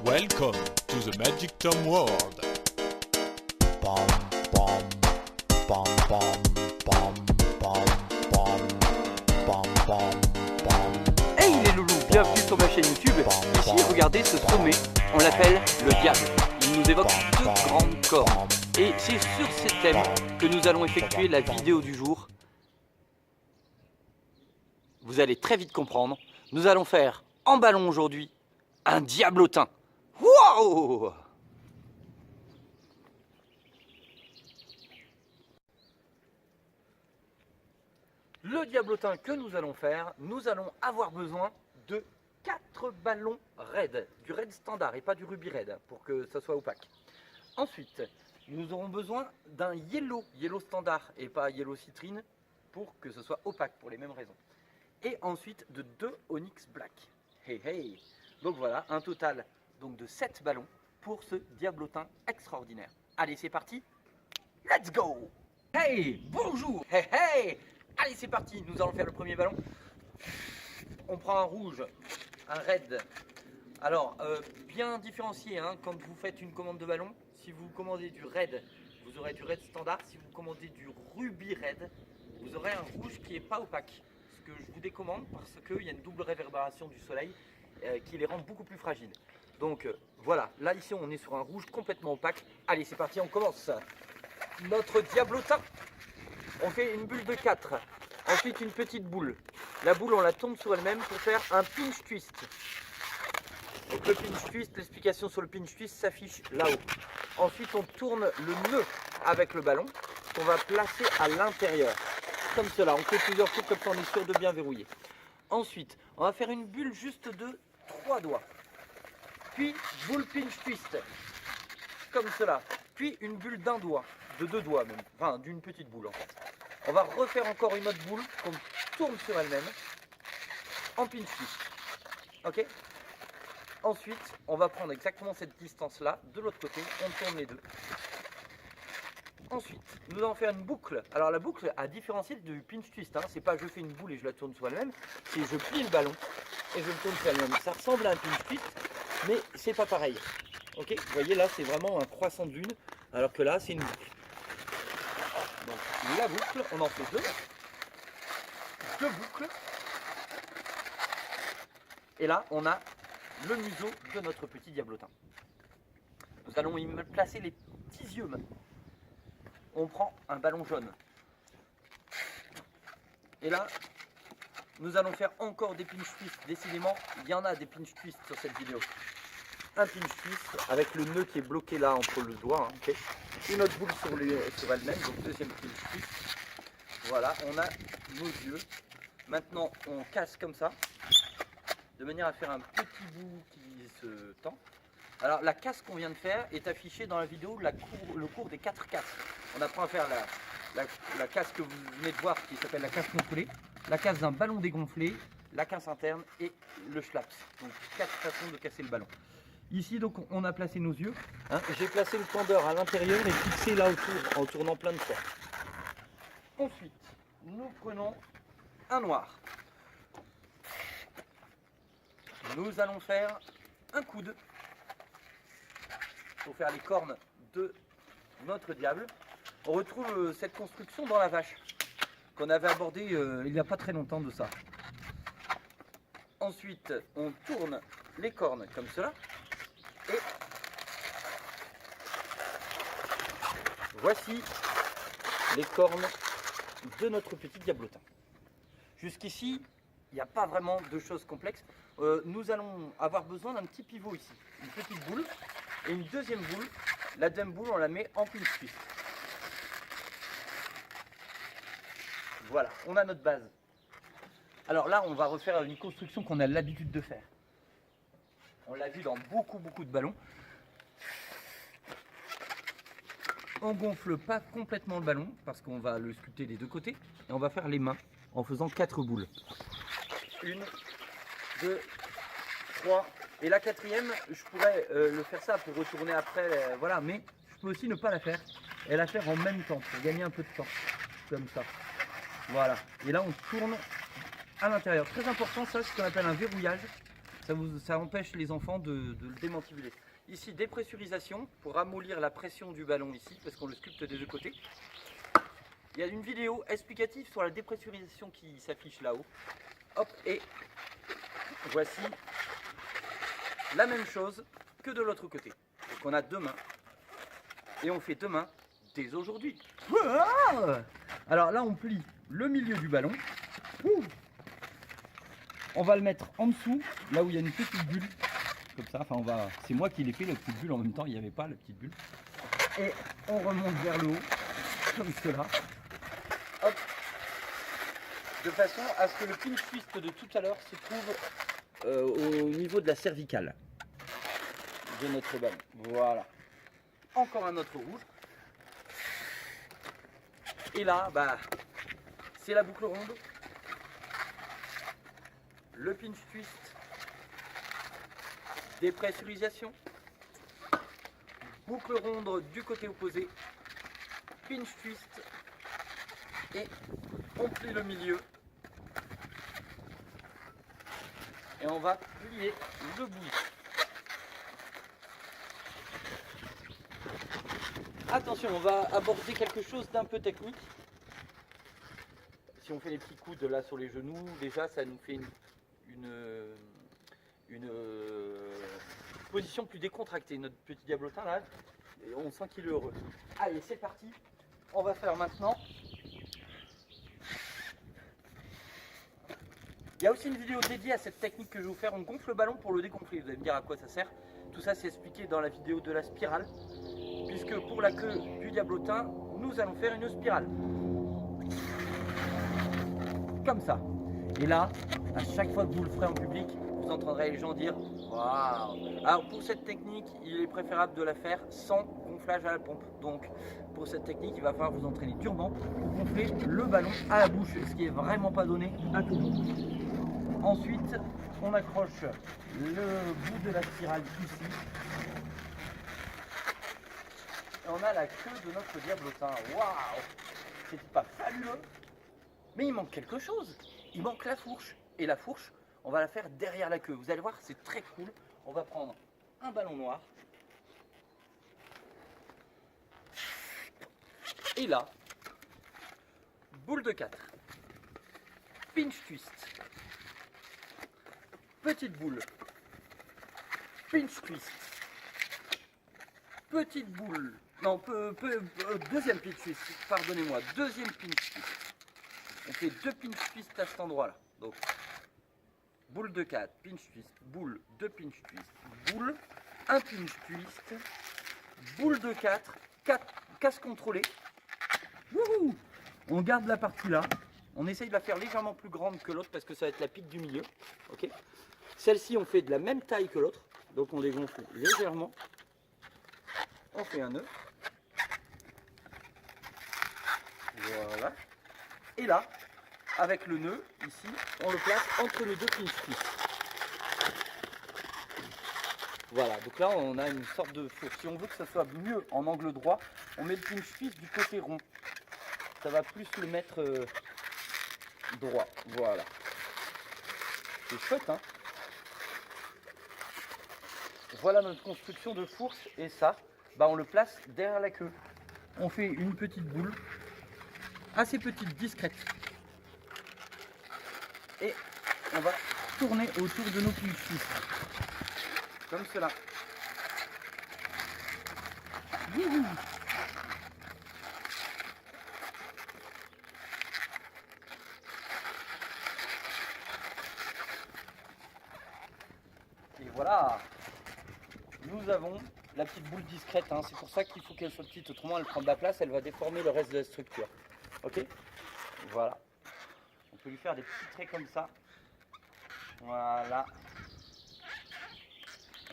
Welcome to the Magic Tom world. Bam, bam, bam, bam, bam, bam, bam, bam, bam, bam. Hey les loulous, bienvenue sur ma chaîne YouTube. Ici, regardez ce sommet, on l'appelle le diable. Il nous évoque deux grandes cornes. Et c'est sur ces thèmes que nous allons effectuer la vidéo du jour. Vous allez très vite comprendre. Nous allons faire en ballon aujourd'hui un diablotin. Waouh! Le diablotin que nous allons faire, nous allons avoir besoin de 4 ballons raid, du raid standard et pas du ruby raid pour que ça soit opaque. Ensuite, nous aurons besoin d'un yellow standard et pas yellow citrine pour que ce soit opaque pour les mêmes raisons. Et ensuite de 2 onyx black. Hey hey! Donc voilà, un total donc de 7 ballons pour ce diablotin extraordinaire. Allez, c'est parti! Let's go! Hey! Bonjour! Hey hey! Allez, c'est parti! Nous allons faire le premier ballon. On prend un rouge, un red. Alors, bien différencié, hein, quand vous faites une commande de ballon, si vous commandez du red, vous aurez du red standard. Si vous commandez du ruby red, vous aurez un rouge qui n'est pas opaque. Ce que je vous décommande parce qu'il y a une double réverbération du soleil qui les rend beaucoup plus fragiles. Donc voilà, là ici on est sur un rouge complètement opaque. Allez, c'est parti, on commence. Notre diablotin. On fait une bulle de 4. Ensuite une petite boule. La boule on la tourne sur elle-même pour faire un pinch twist. Donc le pinch twist, l'explication sur le pinch twist s'affiche là-haut. Ensuite on tourne le nœud avec le ballon qu'on va placer à l'intérieur. Comme cela, on fait plusieurs tours comme ça on est sûr de bien verrouiller. Ensuite, on va faire une bulle juste de 3 doigts. Puis boule pinch twist. Comme cela. Puis une bulle d'un doigt, de 2 doigts même. Enfin d'une petite boule en fait. On va refaire encore une autre boule qu'on tourne sur elle-même en pinch twist. Ok? Ensuite, on va prendre exactement cette distance-là. De l'autre côté, on tourne les deux. Ensuite, nous allons faire une boucle. Alors la boucle a différencié du pinch twist. Hein. C'est pas je fais une boule et je la tourne sur elle-même. C'est je plie le ballon et je le tourne sur elle-même. Ça ressemble à un pinch twist, mais c'est pas pareil. Ok? Vous voyez là, c'est vraiment un croissant de lune, alors que là, c'est une boucle. Donc la boucle, on en fait deux. 2 boucles. Et là, on a le museau de notre petit diablotin. Nous allons y placer les petits yeux maintenant. On prend un ballon jaune. Et là, nous allons faire encore des pinch twists. Décidément, il y en a des pinch twists sur cette vidéo. Un pinch twist avec le nœud qui est bloqué là entre le doigt. Hein, okay. Une autre boule sur elle-même, donc deuxième pinch twist. Voilà, on a nos yeux. Maintenant, on casse comme ça, de manière à faire un petit bout qui se tend. Alors la casse qu'on vient de faire est affichée dans la vidéo le cours des 4 casses. On apprend à faire la casse que vous venez de voir qui s'appelle la casse gonflée, la casse d'un ballon dégonflé, la casse interne et le schlaps. Donc 4 façons de casser le ballon. Ici donc on a placé nos yeux. Hein. J'ai placé le tendeur à l'intérieur et fixé là autour en tournant plein de fois. Ensuite nous prenons un noir. Nous allons faire un coude pour faire les cornes de notre diable. On retrouve cette construction dans la vache qu'on avait abordée il n'y a pas très longtemps de ça. Ensuite, on tourne les cornes comme cela et voici les cornes de notre petit diablotin. Jusqu'ici, il n'y a pas vraiment de choses complexes. Nous allons avoir besoin d'un petit pivot ici, une petite boule. Et une deuxième boule, la deuxième boule on la met en pinch twist. Voilà, on a notre base. Alors là on va refaire une construction qu'on a l'habitude de faire. On l'a vu dans beaucoup de ballons. On gonfle pas complètement le ballon parce qu'on va le sculpter des deux côtés. Et on va faire les mains en faisant 4 boules. 1, 2, 3. Et la quatrième, je pourrais le faire ça pour retourner après, voilà, mais je peux aussi ne pas la faire et la faire en même temps pour gagner un peu de temps, comme ça. Voilà. Et là, on tourne à l'intérieur. Très important, ça, c'est ce qu'on appelle un verrouillage. Ça empêche les enfants de le démantibuler. Ici, dépressurisation pour ramollir la pression du ballon ici, parce qu'on le sculpte des deux côtés. Il y a une vidéo explicative sur la dépressurisation qui s'affiche là-haut. Hop, et voici la même chose que de l'autre côté. Donc on a deux mains, et on fait deux mains dès aujourd'hui. Alors là, on plie le milieu du ballon. On va le mettre en dessous, là où il y a une petite bulle. Comme ça, enfin c'est moi qui l'ai fait, la petite bulle, en même temps il n'y avait pas la petite bulle. Et on remonte vers le haut, comme cela. Hop. De façon à ce que le pinch twist de tout à l'heure se trouve au niveau de la cervicale de notre ballon. Voilà. Encore un autre rouge. Et là, c'est la boucle ronde. Le pinch twist. Dépressurisation, boucle ronde du côté opposé, pinch twist, et on plie le milieu, et on va plier le bout. Attention, on va aborder quelque chose d'un peu technique. Si on fait les petits coudes là sur les genoux, déjà ça nous fait une position plus décontractée. Notre petit diablotin là, on sent qu'il est heureux. Allez, c'est parti. On va faire maintenant. Il y a aussi une vidéo dédiée à cette technique que je vais vous faire. On gonfle le ballon pour le dégonfler. Vous allez me dire à quoi ça sert. Tout ça c'est expliqué dans la vidéo de la spirale. Puisque pour la queue du diablotin, nous allons faire une spirale. Comme ça. Et là, à chaque fois que vous le ferez en public, vous entendrez les gens dire waouh. Alors pour cette technique, il est préférable de la faire sans gonflage à la pompe. Donc pour cette technique, il va falloir vous entraîner durement pour gonfler le ballon à la bouche, ce qui est vraiment pas donné à tout le monde. Ensuite, on accroche le bout de la spirale ici. Et on a la queue de notre diablotin. Waouh, c'est pas fabuleux. Mais il manque quelque chose. Il manque la fourche. Et la fourche, on va la faire derrière la queue. Vous allez voir, c'est très cool. On va prendre un ballon noir. Et là, boule de 4. Pinch twist. Petite boule. Pinch twist. Petite boule. Non, deuxième pinch twist. Pardonnez-moi. Deuxième pinch twist. On fait deux pinch twists à cet endroit-là. Donc, boule de 4, pinch twist, boule, 2 pinch twist, boule, un pinch twist, boule de 4, casse contrôlée. Wouhou! On garde la partie là. On essaye de la faire légèrement plus grande que l'autre parce que ça va être la pique du milieu. Ok. Celle-ci, on fait de la même taille que l'autre. Donc, on les gonfle légèrement. On fait un nœud. Voilà. Et là, avec le nœud, ici, on le place entre les deux pinch twists. Voilà, donc là on a une sorte de fourche. Si on veut que ça soit mieux en angle droit, on met le pinch twist du côté rond. Ça va plus le mettre droit. Voilà. C'est chouette, hein? Voilà notre construction de fourche. Et ça, on le place derrière la queue. On fait une petite boule, assez petite, discrète. Et on va tourner autour de nos pinch twists. Comme cela. Youhou. Et voilà. Nous avons la petite boule discrète. Hein. C'est pour ça qu'il faut qu'elle soit petite. Autrement, elle prend de la place. Elle va déformer le reste de la structure. Ok? Voilà. On peut lui faire des petits traits comme ça. Voilà.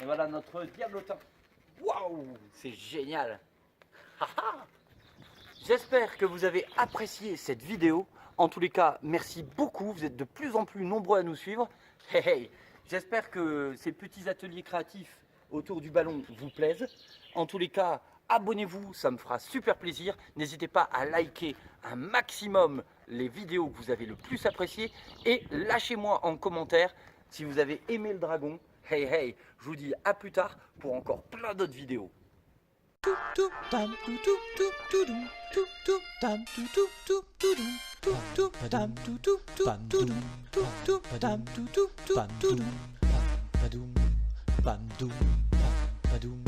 Et voilà notre diablotin. Waouh, c'est génial. J'espère que vous avez apprécié cette vidéo. En tous les cas, merci beaucoup. Vous êtes de plus en plus nombreux à nous suivre. Hey, hey. J'espère que ces petits ateliers créatifs autour du ballon vous plaisent. En tous les cas, abonnez-vous, ça me fera super plaisir. N'hésitez pas à liker un maximum les vidéos que vous avez le plus appréciées. Et lâchez-moi en commentaire Si vous avez aimé le dragon, hey hey, je vous dis à plus tard pour encore plein d'autres vidéos. Bandum